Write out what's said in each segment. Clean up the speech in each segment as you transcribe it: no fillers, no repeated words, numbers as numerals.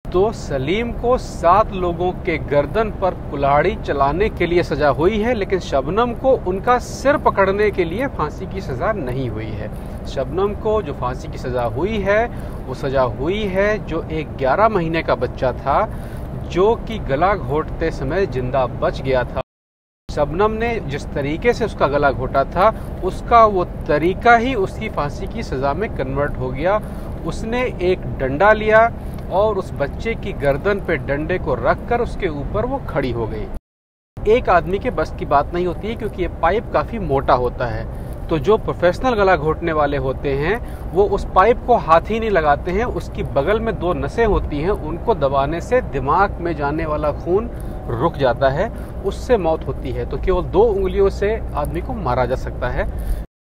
तो सलीम को 7 लोगों के गर्दन पर कुल्हाड़ी चलाने के लिए सजा हुई है, लेकिन शबनम को उनका सिर पकड़ने के लिए फांसी की सजा नहीं हुई है। शबनम को जो फांसी की सजा हुई है वो सजा हुई है जो एक 11 महीने का बच्चा था, जो कि गला घोटते समय जिंदा बच गया था। शबनम ने जिस तरीके से उसका गला घोटा था, उसका वो तरीका ही उसकी फांसी की सजा में कन्वर्ट हो गया। उसने एक डंडा लिया और उस बच्चे की गर्दन पे डंडे को रखकर उसके ऊपर वो खड़ी हो गई। एक आदमी के बस की बात नहीं होती है, क्योंकि ये पाइप काफी मोटा होता है। तो जो प्रोफेशनल गला घोटने वाले होते हैं वो उस पाइप को हाथ ही नहीं लगाते हैं। उसकी बगल में 2 नसें होती हैं, उनको दबाने से दिमाग में जाने वाला खून रुक जाता है, उससे मौत होती है। तो केवल 2 उंगलियों से आदमी को मारा जा सकता है।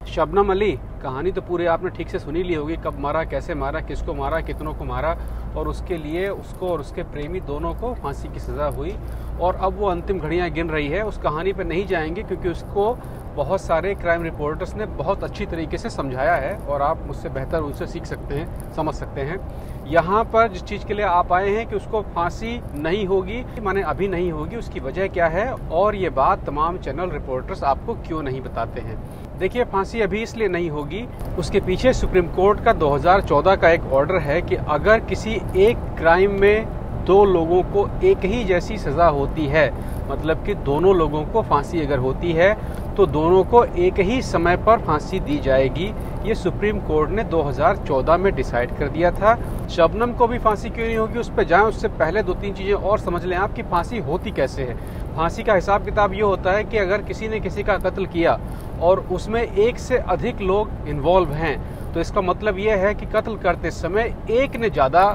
शबनम अली, कहानी तो पूरी आपने ठीक से सुनी ली होगी, कब मारा, कैसे मारा, किसको मारा, कितनों को मारा, और उसके लिए उसको और उसके प्रेमी दोनों को फांसी की सज़ा हुई। और अब वो अंतिम घड़ियां गिन रही है। उस कहानी पर नहीं जाएंगे, क्योंकि उसको बहुत सारे क्राइम रिपोर्टर्स ने बहुत अच्छी तरीके से समझाया है, और आप मुझसे बेहतर उनसे सीख सकते हैं, समझ सकते हैं। यहाँ पर जिस चीज़ के लिए आप आए हैं कि उसको फांसी नहीं होगी, माने अभी नहीं होगी, उसकी वजह क्या है, और ये बात तमाम चैनल रिपोर्टर्स आपको क्यों नहीं बताते हैं। देखिए, फांसी अभी इसलिए नहीं होगी, उसके पीछे सुप्रीम कोर्ट का 2014 का एक ऑर्डर है कि अगर किसी एक क्राइम में 2 लोगों को एक ही जैसी सज़ा होती है, मतलब कि दोनों लोगों को फांसी अगर होती है तो दोनों को एक ही समय पर फांसी दी जाएगी। ये सुप्रीम कोर्ट ने 2014 में डिसाइड कर दिया था। शबनम को भी फांसी क्यों नहीं होगी, उस पर जाएं उससे पहले 2-3 चीज़ें और समझ लें आप कि फांसी होती कैसे है। फांसी का हिसाब किताब ये होता है कि अगर किसी ने किसी का कत्ल किया और उसमें 1 से अधिक लोग इन्वॉल्व हैं, तो इसका मतलब ये है कि कत्ल करते समय एक ने ज़्यादा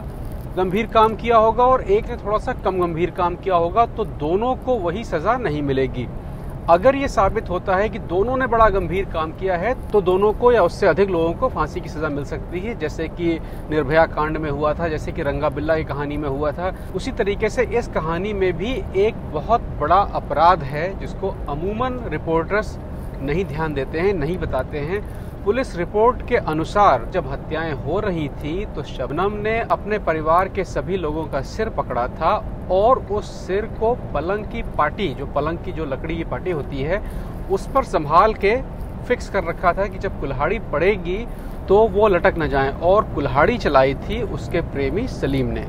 गंभीर काम किया होगा और एक ने थोड़ा सा कम गंभीर काम किया होगा, तो दोनों को वही सज़ा नहीं मिलेगी। अगर ये साबित होता है कि दोनों ने बड़ा गंभीर काम किया है, तो दोनों को या उससे अधिक लोगों को फांसी की सज़ा मिल सकती है, जैसे कि निर्भया कांड में हुआ था, जैसे कि रंगा बिल्ला की कहानी में हुआ था। उसी तरीके से इस कहानी में भी एक बहुत बड़ा अपराध है जिसको अमूमन रिपोर्टर्स नहीं ध्यान देते हैं, नहीं बताते हैं। पुलिस रिपोर्ट के अनुसार जब हत्याएं हो रही थी तो शबनम ने अपने परिवार के सभी लोगों का सिर पकड़ा था और उस सिर को पलंग की पाटी, जो पलंग की जो लकड़ी की पाटी होती है, उस पर संभाल के फिक्स कर रखा था कि जब कुल्हाड़ी पड़ेगी तो वो लटक न जाए। और कुल्हाड़ी चलाई थी उसके प्रेमी सलीम ने।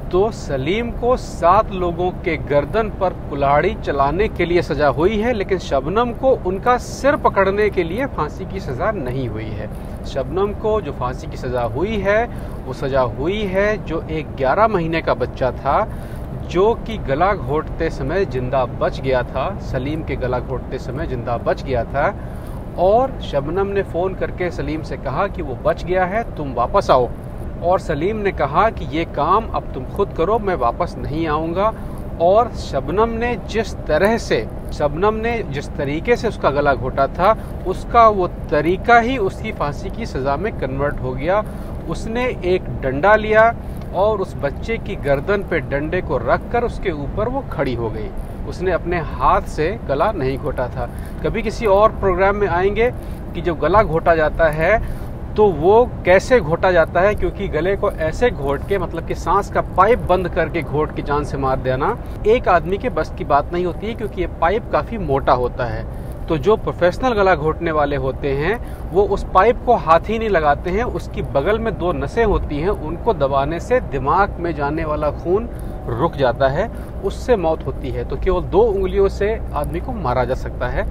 तो सलीम को 7 लोगों के गर्दन पर कुल्हाड़ी चलाने के लिए सजा हुई है, लेकिन शबनम को उनका सिर पकड़ने के लिए फांसी की सजा नहीं हुई है। शबनम को जो फांसी की सजा हुई है वो सजा हुई है जो एक 11 महीने का बच्चा था, जो कि गला घोटते समय जिंदा बच गया था। सलीम के गला घोटते समय जिंदा बच गया था, और शबनम ने फ़ोन करके सलीम से कहा कि वो बच गया है, तुम वापस आओ। और सलीम ने कहा कि ये काम अब तुम खुद करो, मैं वापस नहीं आऊँगा। और शबनम ने जिस तरीके से उसका गला घोटा था, उसका वो तरीका ही उसकी फांसी की सज़ा में कन्वर्ट हो गया। उसने एक डंडा लिया और उस बच्चे की गर्दन पे डंडे को रखकर उसके ऊपर वो खड़ी हो गई। उसने अपने हाथ से गला नहीं घोटा था। कभी किसी और प्रोग्राम में आएंगे कि जब गला घोटा जाता है तो वो कैसे घोटा जाता है, क्योंकि गले को ऐसे घोट के, मतलब कि सांस का पाइप बंद करके घोट के जान से मार देना एक आदमी के बस की बात नहीं होती है, क्योंकि ये पाइप काफ़ी मोटा होता है। तो जो प्रोफेशनल गला घोटने वाले होते हैं वो उस पाइप को हाथ ही नहीं लगाते हैं। उसकी बगल में 2 नसें होती हैं, उनको दबाने से दिमाग में जाने वाला खून रुक जाता है, उससे मौत होती है। तो केवल 2 उंगलियों से आदमी को मारा जा सकता है।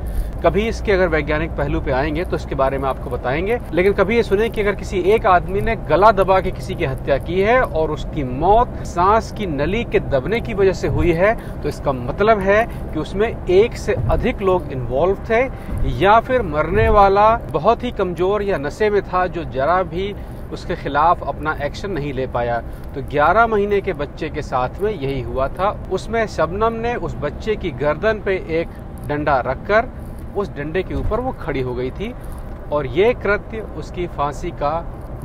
कभी इसके अगर वैज्ञानिक पहलू पे आएंगे तो इसके बारे में आपको बताएंगे, लेकिन कभी ये सुने कि अगर किसी एक आदमी ने गला दबा के किसी की हत्या की है और उसकी मौत सांस की नली के दबने की वजह से हुई है, तो इसका मतलब है कि उसमें 1 से अधिक लोग इन्वॉल्व थे, या फिर मरने वाला बहुत ही कमजोर या नशे में था, जो जरा भी उसके खिलाफ अपना एक्शन नहीं ले पाया। तो 11 महीने के बच्चे के साथ में यही हुआ था। उसमें शबनम ने उस बच्चे की गर्दन पे एक डंडा रखकर उस डंडे के ऊपर वो खड़ी हो गई थी, और ये कृत्य उसकी फांसी का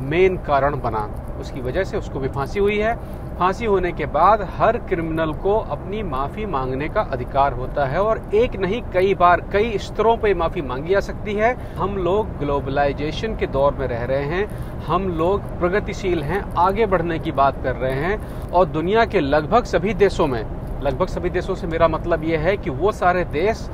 मेन कारण बना। उसकी वजह से उसको भी फांसी हुई है। फांसी होने के बाद हर क्रिमिनल को अपनी माफ़ी मांगने का अधिकार होता है और एक नहीं कई बार कई स्तरों पर माफ़ी मांगी जा सकती है। हम लोग ग्लोबलाइजेशन के दौर में रह रहे हैं, हम लोग प्रगतिशील हैं, आगे बढ़ने की बात कर रहे हैं और दुनिया के लगभग सभी देशों से मेरा मतलब ये है कि वो सारे देश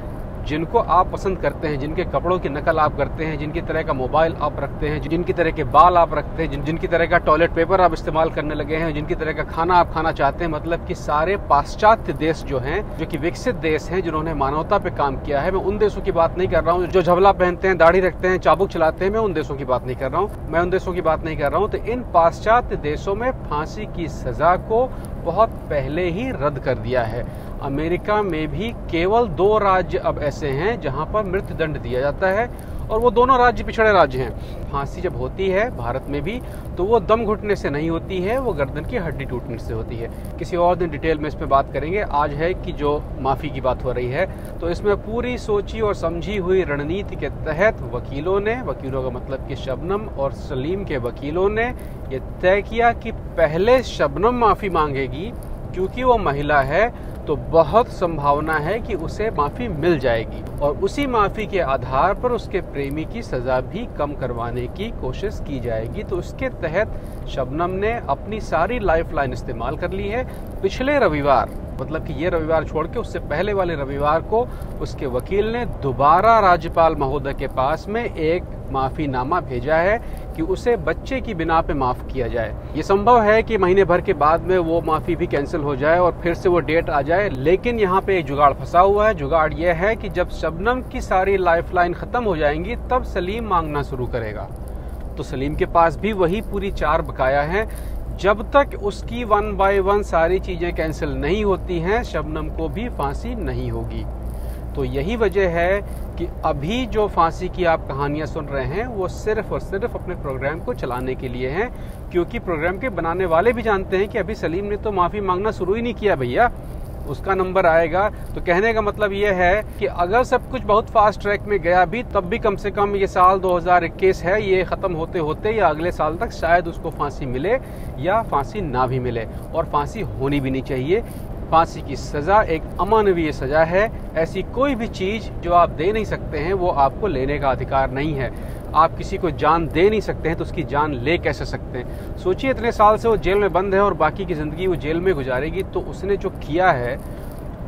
जिनको आप पसंद करते हैं, जिनके कपड़ों की नकल आप करते हैं, जिनकी तरह का मोबाइल आप रखते हैं, जिनकी तरह के बाल आप रखते हैं, जिनकी तरह का टॉयलेट पेपर आप इस्तेमाल करने लगे हैं, जिनकी तरह का खाना आप खाना चाहते हैं, मतलब कि सारे पाश्चात्य देश जो हैं, जो कि विकसित देश हैं, जिन्होंने मानवता पे काम किया है। मैं उन देशों की बात नहीं कर रहा हूँ जो झबला पहनते हैं, दाढ़ी रखते हैं, चाबुक चलाते हैं, मैं उन देशों की बात नहीं कर रहा हूँ। तो इन पाश्चात्य देशों में फांसी की सजा को बहुत पहले ही रद्द कर दिया है। अमेरिका में भी केवल 2 राज्य अब ऐसे हैं जहां पर मृत्युदंड दिया जाता है और वो दोनों राज्य पिछड़े राज्य हैं। फांसी जब होती है भारत में भी तो वो दम घुटने से नहीं होती है, वो गर्दन की हड्डी टूटने से होती है। किसी और दिन डिटेल में इस पर बात करेंगे। आज है कि जो माफ़ी की बात हो रही है तो इसमें पूरी सोची और समझी हुई रणनीति के तहत वकीलों का मतलब कि शबनम और सलीम के वकीलों ने ये तय किया कि पहले शबनम माफ़ी मांगेगी, क्योंकि वो महिला है तो बहुत संभावना है कि उसे माफ़ी मिल जाएगी और उसी माफ़ी के आधार पर उसके प्रेमी की सज़ा भी कम करवाने की कोशिश की जाएगी। तो उसके तहत शबनम ने अपनी सारी लाइफलाइन इस्तेमाल कर ली है। पिछले रविवार, मतलब कि ये रविवार छोड़ के उससे पहले वाले रविवार को उसके वकील ने दोबारा राज्यपाल महोदय के पास में एक माफ़ीनामा भेजा है कि उसे बच्चे की बिना पे माफ़ किया जाए। ये संभव है कि महीने भर के बाद में वो माफ़ी भी कैंसिल हो जाए और फिर से वो डेट आ जाए, लेकिन यहाँ पे एक जुगाड़ फंसा हुआ है। जुगाड़ ये है कि जब शबनम की सारी लाइफलाइन ख़त्म हो जाएंगी तब सलीम मांगना शुरू करेगा। तो सलीम के पास भी वही पूरी 4 बकाया हैं। जब तक उसकी 1 बाय 1 सारी चीज़ें कैंसिल नहीं होती हैं, शबनम को भी फांसी नहीं होगी। तो यही वजह है कि अभी जो फांसी की आप कहानियां सुन रहे हैं वो सिर्फ और सिर्फ अपने प्रोग्राम को चलाने के लिए हैं, क्योंकि प्रोग्राम के बनाने वाले भी जानते हैं कि अभी सलीम ने तो माफ़ी मांगना शुरू ही नहीं किया भैया, उसका नंबर आएगा। तो कहने का मतलब ये है कि अगर सब कुछ बहुत फास्ट ट्रैक में गया भी, तब भी कम से कम ये साल 2021 है, ये ख़त्म होते होते या अगले साल तक शायद उसको फांसी मिले या फांसी ना भी मिले। और फांसी होनी भी नहीं चाहिए। फांसी की सज़ा एक अमानवीय सज़ा है। ऐसी कोई भी चीज़ जो आप दे नहीं सकते हैं वो आपको लेने का अधिकार नहीं है। आप किसी को जान दे नहीं सकते हैं तो उसकी जान ले कैसे सकते हैं। सोचिए, इतने साल से वो जेल में बंद है और बाकी की ज़िंदगी वो जेल में गुजारेगी, तो उसने जो किया है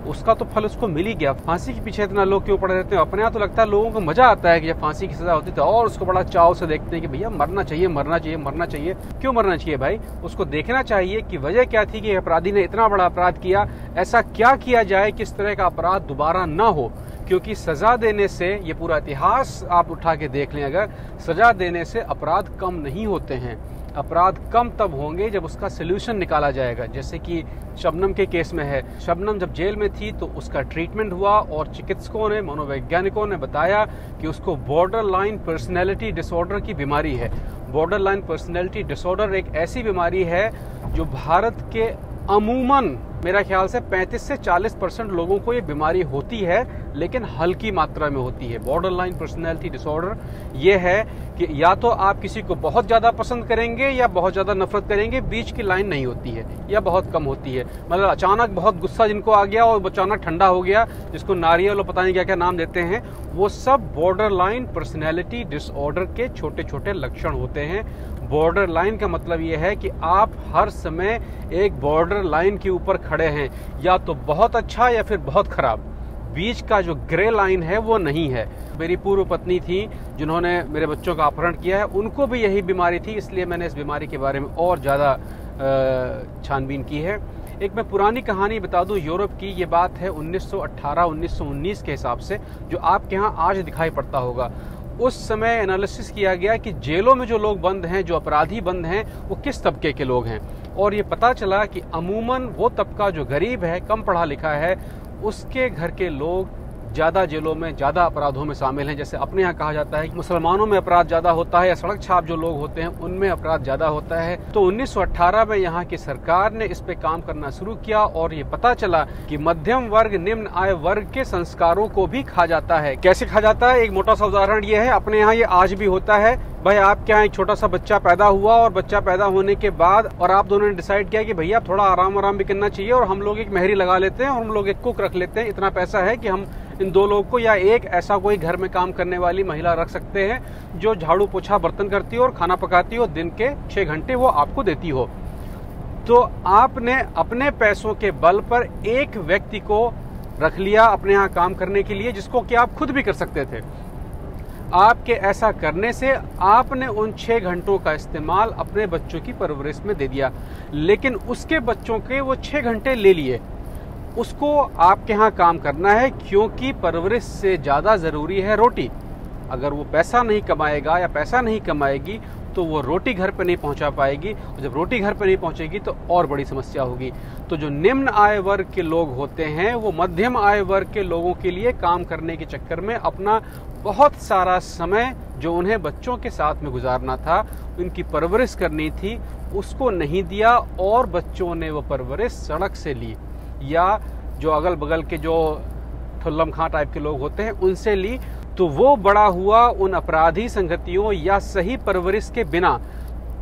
उसका तो फल उसको मिल ही गया। फांसी के पीछे इतना लोग क्यों पड़े रहते हैं? अपने यहाँ तो लगता है लोगों को मजा आता है कि जब फांसी की सजा होती है और उसको बड़ा चाव से देखते हैं कि भैया मरना चाहिए, मरना चाहिए, मरना चाहिए। क्यों मरना चाहिए भाई? उसको देखना चाहिए कि वजह क्या थी कि अपराधी ने इतना बड़ा अपराध किया, ऐसा क्या किया जाए कि इस तरह का अपराध दोबारा ना हो। क्योंकि सजा देने से, ये पूरा इतिहास आप उठा के देख लें, अगर सजा देने से अपराध कम नहीं होते हैं। अपराध कम तब होंगे जब उसका सोल्यूशन निकाला जाएगा। जैसे कि शबनम के केस में है। शबनम जब जेल में थी तो उसका ट्रीटमेंट हुआ और चिकित्सकों ने, मनोवैज्ञानिकों ने बताया कि उसको बॉर्डर लाइन पर्सनैलिटी डिसऑर्डर की बीमारी है। बॉर्डर लाइन पर्सनैलिटी डिसऑर्डर एक ऐसी बीमारी है जो भारत के अमूमन मेरा ख्याल से 35 से 40% लोगों को ये बीमारी होती है, लेकिन हल्की मात्रा में होती है। बॉर्डर लाइन पर्सनैलिटी डिसऑर्डर ये है कि या तो आप किसी को बहुत ज़्यादा पसंद करेंगे या बहुत ज़्यादा नफरत करेंगे, बीच की लाइन नहीं होती है या बहुत कम होती है। मतलब अचानक बहुत गुस्सा जिनको आ गया और अचानक ठंडा हो गया, जिसको नारियल और पता नहीं क्या क्या नाम देते हैं, वो सब बॉर्डर लाइन पर्सनैलिटी डिसऑर्डर के छोटे छोटे लक्षण होते हैं। बॉर्डर लाइन का मतलब ये है कि आप हर समय एक बॉर्डर लाइन के ऊपर खड़े हैं, या तो बहुत अच्छा या फिर बहुत खराब। बीच का जो ग्रे लाइन है वो नहीं है। मेरी पूर्व पत्नी थी जिन्होंने मेरे बच्चों का अपहरण किया है, उनको भी यही बीमारी थी, इसलिए मैंने इस बीमारी के बारे में और ज़्यादा छानबीन की है। एक मैं पुरानी कहानी बता दूं यूरोप की। ये बात है 1918-1919 के हिसाब से, जो आपके यहाँ आज दिखाई पड़ता होगा। उस समय एनालिसिस किया गया कि जेलों में जो लोग बंद हैं, जो अपराधी बंद हैं, वो किस तबके के लोग हैं। और ये पता चला कि अमूमन वो तबका जो गरीब है, कम पढ़ा लिखा है, उसके घर के लोग ज़्यादा जेलों में, ज़्यादा अपराधों में शामिल हैं। जैसे अपने यहाँ कहा जाता है कि मुसलमानों में अपराध ज़्यादा होता है, या सड़क छाप जो लोग होते हैं उनमें अपराध ज़्यादा होता है। तो 1918 में यहाँ की सरकार ने इस पे काम करना शुरू किया और ये पता चला कि मध्यम वर्ग, निम्न आय वर्ग के संस्कारों को भी खा जाता है। कैसे खा जाता है? एक मोटा सा उदाहरण ये है, अपने यहाँ ये आज भी होता है। भाई आपके यहाँ एक छोटा सा बच्चा पैदा हुआ और बच्चा पैदा होने के बाद और आप दोनों ने डिसाइड किया कि भैया थोड़ा आराम भी करना चाहिए और हम लोग एक मेहरी लगा लेते हैं और हम लोग एक कुक रख लेते हैं। इतना पैसा है कि हम इन दो लोगों को या एक ऐसा कोई घर में काम करने वाली महिला रख सकते हैं जो झाड़ू पोछा बर्तन करती हो और खाना पकाती हो, दिन के 6 घंटे वो आपको देती हो। तो आपने अपने पैसों के बल पर एक व्यक्ति को रख लिया अपने यहाँ काम करने के लिए, जिसको कि आप खुद भी कर सकते थे। आपके ऐसा करने से आपने उन 6 घंटों का इस्तेमाल अपने बच्चों की परवरिश में दे दिया, लेकिन उसके बच्चों के वो 6 घंटे ले लिए। उसको आपके यहाँ काम करना है क्योंकि परवरिश से ज़्यादा ज़रूरी है रोटी। अगर वो पैसा नहीं कमाएगा या पैसा नहीं कमाएगी तो वो रोटी घर पे नहीं पहुंचा पाएगी, और जब रोटी घर पे नहीं पहुंचेगी तो और बड़ी समस्या होगी। तो जो निम्न आय वर्ग के लोग होते हैं वो मध्यम आय वर्ग के लोगों के लिए काम करने के चक्कर में अपना बहुत सारा समय जो उन्हें बच्चों के साथ में गुजारना था, उनकी परवरिश करनी थी, उसको नहीं दिया और बच्चों ने वो परवरिश सड़क से ली या जो अगल बगल के जो ठुल्लम खां टाइप के लोग होते हैं उनसे ली। तो वो बड़ा हुआ उन अपराधी संगतियों या सही परवरिश के बिना।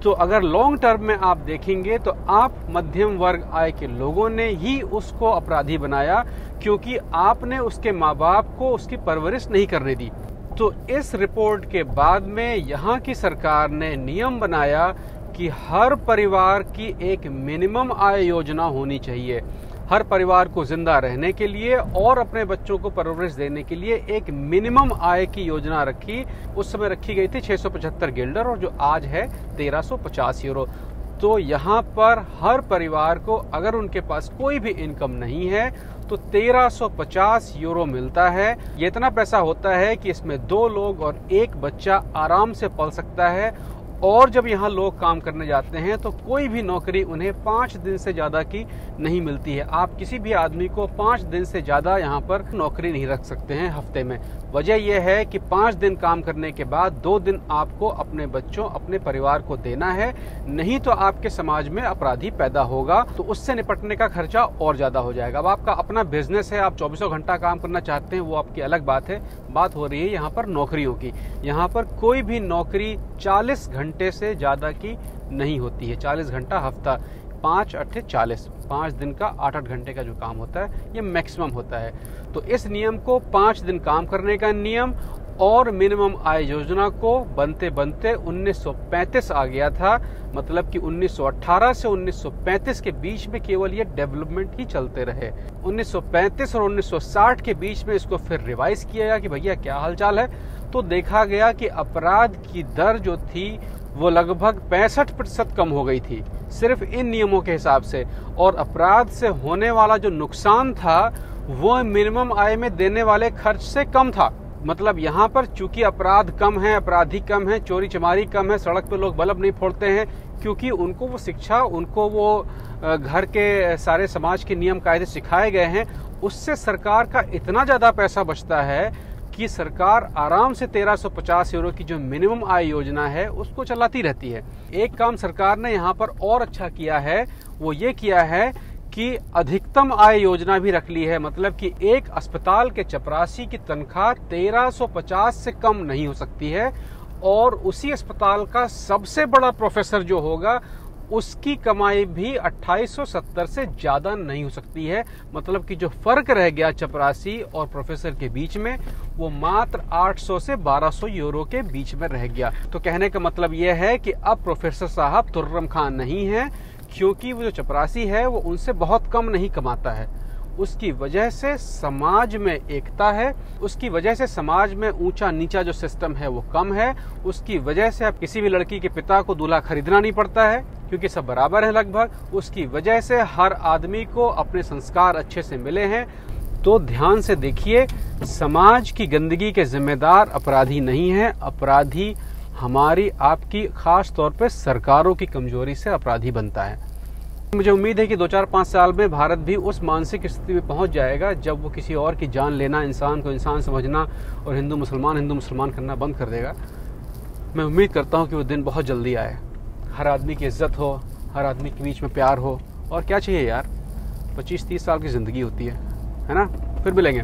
तो अगर लॉन्ग टर्म में आप देखेंगे तो आप मध्यम वर्ग आय के लोगों ने ही उसको अपराधी बनाया, क्योंकि आपने उसके माँ बाप को उसकी परवरिश नहीं करने दी। तो इस रिपोर्ट के बाद में यहाँ की सरकार ने नियम बनाया कि हर परिवार की एक मिनिमम आय योजना होनी चाहिए। हर परिवार को जिंदा रहने के लिए और अपने बच्चों को परवरिश देने के लिए एक मिनिमम आय की योजना रखी। उस समय रखी गई थी 675 गिल्डर और जो आज है 1350 यूरो। तो यहाँ पर हर परिवार को अगर उनके पास कोई भी इनकम नहीं है तो 1350 यूरो मिलता है। ये इतना पैसा होता है कि इसमें 2 लोग और 1 बच्चा आराम से पल सकता है। और जब यहाँ लोग काम करने जाते हैं तो कोई भी नौकरी उन्हें 5 दिन से ज़्यादा की नहीं मिलती है। आप किसी भी आदमी को 5 दिन से ज़्यादा यहाँ पर नौकरी नहीं रख सकते हैं हफ्ते में। वजह यह है कि 5 दिन काम करने के बाद 2 दिन आपको अपने बच्चों, अपने परिवार को देना है, नहीं तो आपके समाज में अपराधी पैदा होगा, तो उससे निपटने का खर्चा और ज़्यादा हो जाएगा। अब आपका अपना बिजनेस है, आप 24 घंटा काम करना चाहते हैं, वो आपकी अलग बात है। बात हो रही है यहाँ पर नौकरियों की। यहाँ पर कोई भी नौकरी 40 घंटे से ज़्यादा की नहीं होती है। 40 घंटा हफ्ता, 5 8 40, 5 दिन का 8-8 घंटे का जो काम होता है ये मैक्सिमम होता है। तो इस नियम को 5 दिन काम करने का नियम और मिनिमम आय योजना को बनते बनते 1935 आ गया था। मतलब कि 1918 से 1935 के बीच में केवल ये डेवलपमेंट ही चलते रहे। 1935 और 1960 के बीच में इसको फिर रिवाइज किया गया कि भैया क्या हालचाल है। तो देखा गया कि अपराध की दर जो थी वो लगभग 65% कम हो गई थी सिर्फ इन नियमों के हिसाब से, और अपराध से होने वाला जो नुकसान था वो मिनिमम आय में देने वाले खर्च से कम था। मतलब यहाँ पर चूंकि अपराध कम है, अपराधी कम है, चोरी चमारी कम है, सड़क पे लोग बल्ब नहीं फोड़ते हैं, क्योंकि उनको वो शिक्षा, उनको वो घर के सारे समाज के नियम कायदे सिखाए गए हैं। उससे सरकार का इतना ज्यादा पैसा बचता है कि सरकार आराम से 1350 यूरो की जो मिनिमम आय योजना है उसको चलाती रहती है। एक काम सरकार ने यहाँ पर और अच्छा किया है, वो ये किया है कि अधिकतम आय योजना भी रख ली है। मतलब कि एक अस्पताल के चपरासी की तनख्वाह 1350 से कम नहीं हो सकती है, और उसी अस्पताल का सबसे बड़ा प्रोफेसर जो होगा उसकी कमाई भी 2870 से ज्यादा नहीं हो सकती है। मतलब कि जो फर्क रह गया चपरासी और प्रोफेसर के बीच में वो मात्र 800 से 1200 यूरो के बीच में रह गया। तो कहने का मतलब यह है कि अब प्रोफेसर साहब तुर्रम खान नहीं है, क्योंकि वो जो चपरासी है वो उनसे बहुत कम नहीं कमाता है। उसकी वजह से समाज में एकता है, उसकी वजह से समाज में ऊंचा नीचा जो सिस्टम है वो कम है, उसकी वजह से अब किसी भी लड़की के पिता को दूल्हा खरीदना नहीं पड़ता है क्योंकि सब बराबर है लगभग। उसकी वजह से हर आदमी को अपने संस्कार अच्छे से मिले हैं। तो ध्यान से देखिए, समाज की गंदगी के जिम्मेदार अपराधी नहीं है, अपराधी हमारी आपकी खास तौर पे सरकारों की कमजोरी से अपराधी बनता है। मुझे उम्मीद है कि 2-4-5 साल में भारत भी उस मानसिक स्थिति में पहुंच जाएगा जब वो किसी और की जान लेना, इंसान को इंसान समझना और हिंदू मुसलमान करना बंद कर देगा। मैं उम्मीद करता हूं कि वो दिन बहुत जल्दी आए, हर आदमी की इज्जत हो, हर आदमी के बीच में प्यार हो। और क्या चाहिए यार, 25-30 साल की ज़िंदगी होती है ना। फिर मिलेंगे।